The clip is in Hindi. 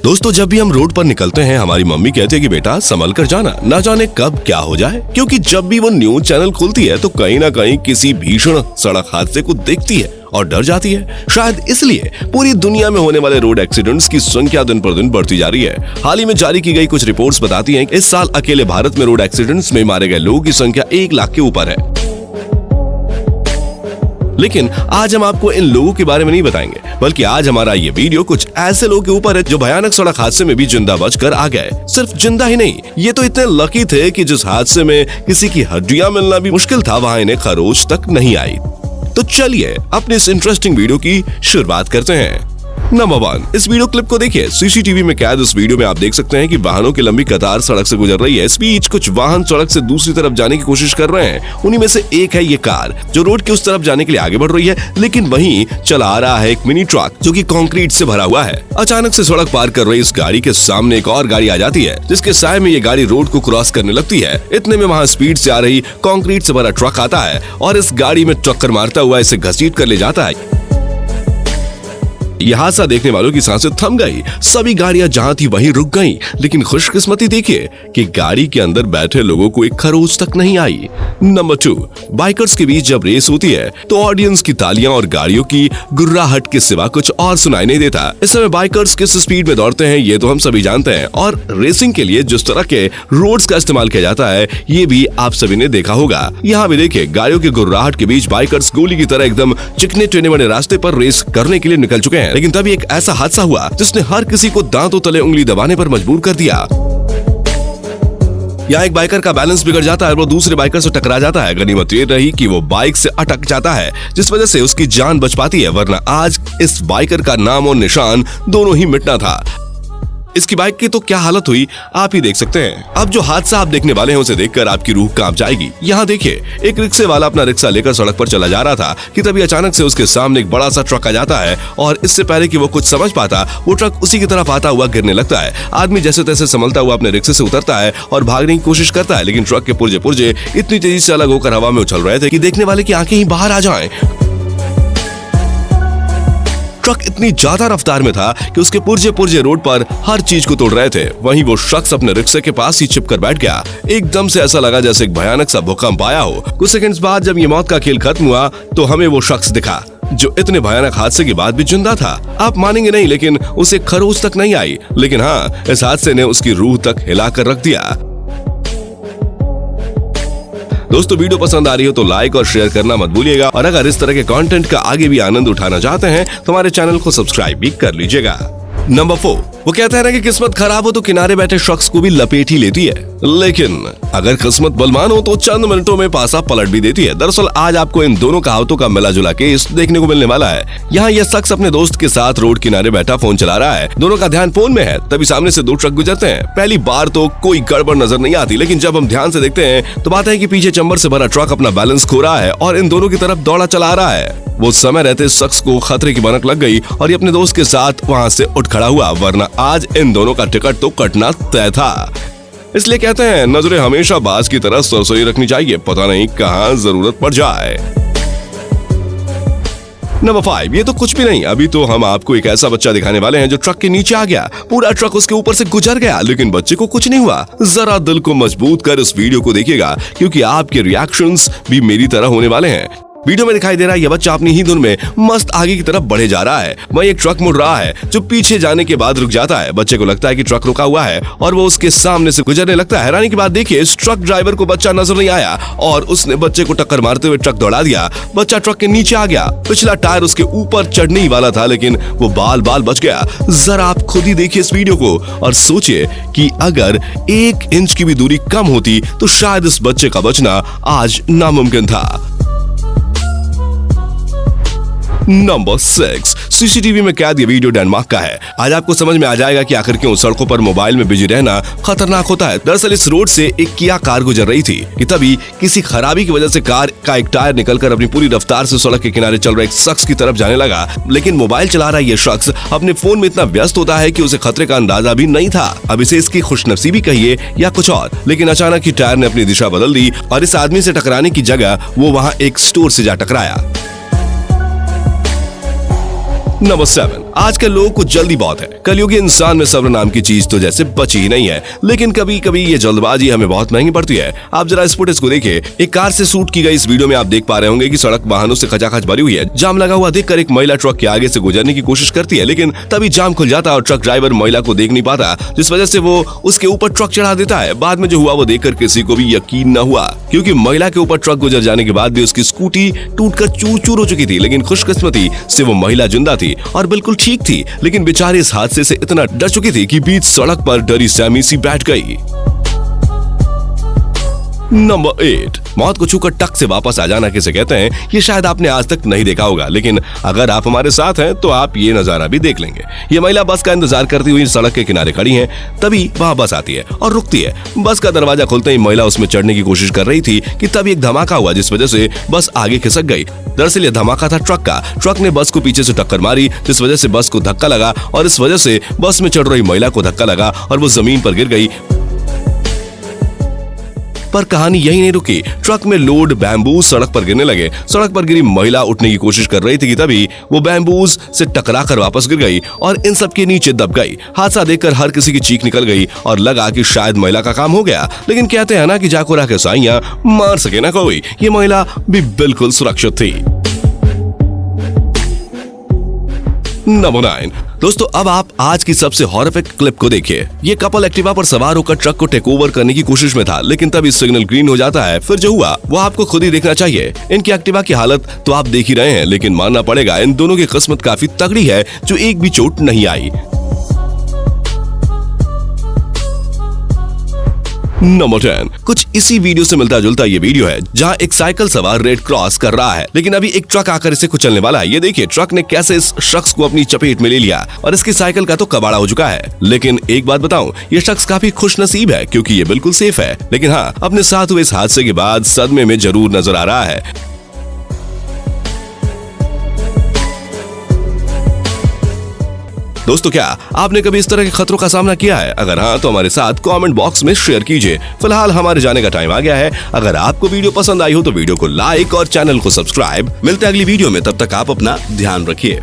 दोस्तों, जब भी हम रोड पर निकलते हैं हमारी मम्मी कहती है कि बेटा संभल कर जाना, ना जाने कब क्या हो जाए। क्योंकि जब भी वो न्यूज चैनल खुलती है तो कहीं ना कहीं किसी भीषण सड़क हादसे को देखती है और डर जाती है। शायद इसलिए पूरी दुनिया में होने वाले रोड एक्सीडेंट्स की संख्या दिन पर दिन बढ़ती जा रही है। हाल ही में जारी की गई कुछ रिपोर्ट्स बताती हैं कि इस साल अकेले भारत में रोड एक्सीडेंट्स में मारे गए लोगों की संख्या 1 लाख के ऊपर है। लेकिन आज हम आपको इन लोगों के बारे में नहीं बताएंगे, बल्कि आज हमारा ये वीडियो कुछ ऐसे लोगों के ऊपर है जो भयानक सड़क हादसे में भी जिंदा बचकर आ गए। सिर्फ जिंदा ही नहीं, ये तो इतने लकी थे कि जिस हादसे में किसी की हड्डियां मिलना भी मुश्किल था, वहां इन्हें खरोच तक नहीं आई। तो चलिए अपनी इस इंटरेस्टिंग वीडियो की शुरुआत करते हैं। नंबर 1, इस वीडियो क्लिप को देखिए। सीसीटीवी में कैद इस वीडियो में आप देख सकते हैं कि वाहनों की लंबी कतार सड़क से गुजर रही है। इस बीच कुछ वाहन सड़क से दूसरी तरफ जाने की कोशिश कर रहे हैं। उन्हीं में से एक है ये कार जो रोड के उस तरफ जाने के लिए आगे बढ़ रही है, लेकिन वहीं चला आ रहा है एक मिनी ट्रक जो कि कंक्रीट से भरा हुआ है। अचानक से सड़क पार कर रही इस गाड़ी के सामने एक और गाड़ी आ जाती है, जिसके साय में ये गाड़ी रोड को क्रॉस करने लगती है। इतने में वहाँ स्पीड से आ रही कंक्रीट से भरा ट्रक आता है और इस गाड़ी में टक्कर मारता हुआ इसे घसीट कर ले जाता है। यह हादसा देखने वालों की सांसें थम गई। सभी गाड़ियां जहां थी वहीं रुक गईं। लेकिन खुशकिस्मती देखिए कि गाड़ी के अंदर बैठे लोगों को एक खरोच तक नहीं आई। नंबर 2, बाइकर्स के बीच जब रेस होती है तो ऑडियंस की तालियां और गाड़ियों की गुर्राहट के सिवा कुछ और सुनाई नहीं देता। इस समय बाइकर्स किस स्पीड में दौड़ते हैं ये तो हम सभी जानते हैं, और रेसिंग के लिए जिस तरह के रोड्स का इस्तेमाल किया जाता है ये भी आप सभी ने देखा होगा। यहाँ भी देखिए, गाड़ियों की गुर्राहट के बीच बाइकर्स गोली की तरह एकदम चिकने टेने वाले रास्ते पर रेस करने के लिए निकल चुके हैं। लेकिन तभी एक ऐसा हादसा हुआ जिसने हर किसी को दांतों तले उंगली दबाने पर मजबूर कर दिया। यहाँ एक बाइकर का बैलेंस बिगड़ जाता है, वो दूसरे बाइकर से टकरा जाता है। गनीमत ये रही कि वो बाइक से अटक जाता है, जिस वजह से उसकी जान बच पाती है, वरना आज इस बाइकर का नाम और निशान दोनों ही मिटना था। इसकी बाइक की तो क्या हालत हुई आप ही देख सकते हैं। अब जो हादसा आप देखने वाले हैं उसे देखकर आपकी रूह कांप जाएगी। यहाँ देखिए, एक रिक्शे वाला अपना रिक्शा लेकर सड़क पर चला जा रहा था कि तभी अचानक से उसके सामने एक बड़ा सा ट्रक आ जाता है और इससे पहले कि वो कुछ समझ पाता, वो ट्रक उसी की तरफ आता हुआ गिरने लगता है। आदमी जैसे तैसे संभलता हुआ अपने रिक्शे से उतरता है और भागने की कोशिश करता है, लेकिन ट्रक के पुर्जे पुर्जे इतनी तेजी से अलग होकर हवा में उछल रहे थे कि देखने वाले की आंखें ही बाहर आ जाएं। ट्रक इतनी ज्यादा रफ्तार में था कि उसके पुर्जे पुर्जे रोड पर हर चीज को तोड़ रहे थे। वहीं वो शख्स अपने रिक्शे के पास ही चिपकर बैठ गया। एकदम से ऐसा लगा जैसे एक भयानक सा भूकंप आया हो। कुछ सेकंड्स बाद जब ये मौत का खेल खत्म हुआ तो हमें वो शख्स दिखा जो इतने भयानक हादसे के बाद भी जिंदा था। आप मानेंगे नहीं, लेकिन उसे खरोच तक नहीं आई। लेकिन हाँ, इस हादसे ने उसकी रूह तक हिलाकर रख दिया। दोस्तों, वीडियो पसंद आ रही हो तो लाइक और शेयर करना मत भूलिएगा, और अगर इस तरह के कंटेंट का आगे भी आनंद उठाना चाहते हैं तो हमारे चैनल को सब्सक्राइब भी कर लीजिएगा। नंबर 4, वो कहता है ना कि किस्मत खराब हो तो किनारे बैठे शख्स को भी लपेट ही लेती है, लेकिन अगर किस्मत बलवान हो तो चंद मिनटों में पासा पलट भी देती है। दरअसल आज आपको इन दोनों कहावतों का मिला जुला केस देखने को मिलने वाला है। यहाँ यह शख्स अपने दोस्त के साथ रोड किनारे बैठा फोन चला रहा है। दोनों का ध्यान फोन में है, तभी सामने से 2 ट्रक गुजरते हैं। पहली बार तो कोई गड़बड़ नजर नहीं आती, लेकिन जब हम ध्यान से देखते हैं तो बात है कि पीछे चंबर से भरा ट्रक अपना बैलेंस खो रहा है और इन दोनों की तरफ दौड़ा चला आ रहा है। वो समय रहते शख्स को खतरे की भनक लग गई और ये अपने दोस्त के साथ वहाँ से उठ खड़ा हुआ, वरना आज इन दोनों का टिकट तो कटना तय था। इसलिए कहते हैं, नजरें हमेशा बाज की तरह सरसोई रखनी चाहिए, पता नहीं कहाँ जरूरत पड़ जाए। नंबर 5, ये तो कुछ भी नहीं। अभी तो हम आपको एक ऐसा बच्चा दिखाने वाले हैं जो ट्रक के नीचे आ गया। पूरा ट्रक उसके ऊपर से गुजर गया, लेकिन बच्चे को कुछ नहीं हुआ। जरा दिल को मजबूत कर इस वीडियो को देखिएगा, क्योंकि आपके रिएक्शंस भी मेरी तरह होने वाले हैं। वीडियो में दिखाई दे रहा है ये बच्चा अपनी ही धुन में मस्त आगे की तरफ बढ़े जा रहा है। वहीं एक ट्रक मुड़ रहा है जो पीछे जाने के बाद रुक जाता है। बच्चे को लगता है कि ट्रक रुका हुआ है और वो उसके सामने से गुजरने लगता है। हैरानी की बात देखिए, इस ट्रक ड्राइवर को बच्चा नजर नहीं आया और उसने बच्चे को टक्कर मारते हुए ट्रक दौड़ा दिया। बच्चा ट्रक के नीचे आ गया। पिछला टायर उसके ऊपर चढ़ने ही वाला था, लेकिन वो बाल बाल बच गया। जरा आप खुद ही देखिए इस वीडियो को और सोचिए कि अगर 1 इंच की भी दूरी कम होती तो शायद इस बच्चे का बचना आज नामुमकिन था। नंबर 6, सीसीटीवी में कैद ये वीडियो डेनमार्क का है। आज आपको समझ में आ जाएगा कि आखिर क्यों सड़कों पर मोबाइल में बिजी रहना खतरनाक होता है। दरअसल इस रोड से एक किया कार गुजर रही थी कि तभी किसी खराबी की वजह से कार का एक टायर निकलकर अपनी पूरी रफ्तार से सड़क के किनारे चल रहे एक शख्स की तरफ जाने लगा। लेकिन मोबाइल चला रहा ये शख्स अपने फोन में इतना व्यस्त होता है कि उसे खतरे का अंदाजा भी नहीं था। अब इसे इसकी खुशनसीबी कहिए या कुछ और, लेकिन अचानक ही टायर ने अपनी दिशा बदल दी और इस आदमी से टकराने की जगह वो वहाँ एक स्टोर से जा टकराया। नंबर 7, आजकल लोगों को जल्दी बहुत है। कलयुगी इंसान में सब्र नाम की चीज तो जैसे बची ही नहीं है। लेकिन कभी कभी ये जल्दबाजी हमें बहुत महंगी पड़ती है। आप जरा इस फुटेज को देखिए। एक कार से शूट की गई इस वीडियो में आप देख पा रहे होंगे कि सड़क वाहनों से खचाखच भरी हुई है। जाम लगा हुआ देखकर एक महिला ट्रक के आगे से गुजरने की कोशिश करती है, लेकिन तभी जाम खुल जाता है और ट्रक ड्राइवर महिला को देख नहीं पाता, जिस वजह से वो उसके ऊपर ट्रक चढ़ा देता है। बाद में जो हुआ वो देखकर किसी को भी यकीन न हुआ, क्योंकि महिला के ऊपर ट्रक गुजर जाने के बाद भी उसकी स्कूटी टूटकर चूर चूर हो चुकी थी। लेकिन खुशकिस्मती से वो महिला जिंदा थी और बिल्कुल ठीक थी। लेकिन बेचारी इस हादसे से इतना डर चुकी थी कि बीच सड़क पर डरी सहमी सी बैठ गई। नंबर 8, मौत को छूकर टक से वापस आ जाना किसे कहते हैं, ये शायद आपने आज तक नहीं देखा होगा, लेकिन अगर आप हमारे साथ हैं तो आप ये नजारा भी देख लेंगे। ये महिला बस का इंतजार करती हुई सड़क के किनारे खड़ी है। तभी वहाँ बस आती है और रुकती है। बस का दरवाजा खुलते ही महिला उसमें चढ़ने की कोशिश कर रही थी कि तभी एक धमाका हुआ, जिस वजह से बस आगे खिसक गई। दरअसल ये धमाका था ट्रक का। ट्रक ने बस को पीछे से टक्कर मारी, जिस वजह से बस को धक्का लगा और इस वजह से बस में चढ़ रही महिला को धक्का लगा और वो जमीन पर गिर गई। पर कहानी यही नहीं रुकी। ट्रक में लोड बैम्बूज सड़क पर गिरने लगे। सड़क पर गिरी महिला उठने की कोशिश कर रही थी कि तभी वो बैम्बूज से टकराकर वापस गिर गई और इन सब के नीचे दब गई। हादसा देखकर हर किसी की चीख निकल गई और लगा कि शायद महिला का काम हो गया। लेकिन कहते हैं ना कि जाको राखे साइयां, मार सके ना कोई। ये महिला भी बिल्कुल सुरक्षित थी। नंबर 9, दोस्तों अब आप आज की सबसे हॉरिफिक क्लिप को देखिए। ये कपल एक्टिवा पर सवार होकर ट्रक को टेक ओवर करने की कोशिश में था, लेकिन तभी सिग्नल ग्रीन हो जाता है। फिर जो हुआ वो आपको खुद ही देखना चाहिए। इनकी एक्टिवा की हालत तो आप देख ही रहे हैं, लेकिन मानना पड़ेगा इन दोनों की किस्मत काफी तगड़ी है जो एक भी चोट नहीं आई। नंबर 10, कुछ इसी वीडियो से मिलता जुलता ये वीडियो है, जहां एक साइकिल सवार रेड क्रॉस कर रहा है, लेकिन अभी एक ट्रक आकर इसे कुचलने वाला है। ये देखिए ट्रक ने कैसे इस शख्स को अपनी चपेट में ले लिया और इसकी साइकिल का तो कबाड़ा हो चुका है। लेकिन एक बात बताऊं, ये शख्स काफी खुश नसीब है क्योंकि ये बिल्कुल सेफ है। लेकिन हाँ, अपने साथ हुए इस हादसे के बाद सदमे में जरूर नजर आ रहा है। दोस्तों क्या आपने कभी इस तरह के खतरों का सामना किया है? अगर हाँ तो हमारे साथ कमेंट बॉक्स में शेयर कीजिए। फिलहाल हमारे जाने का टाइम आ गया है। अगर आपको वीडियो पसंद आई हो तो वीडियो को लाइक और चैनल को सब्सक्राइब। मिलते हैं अगली वीडियो में, तब तक आप अपना ध्यान रखिए।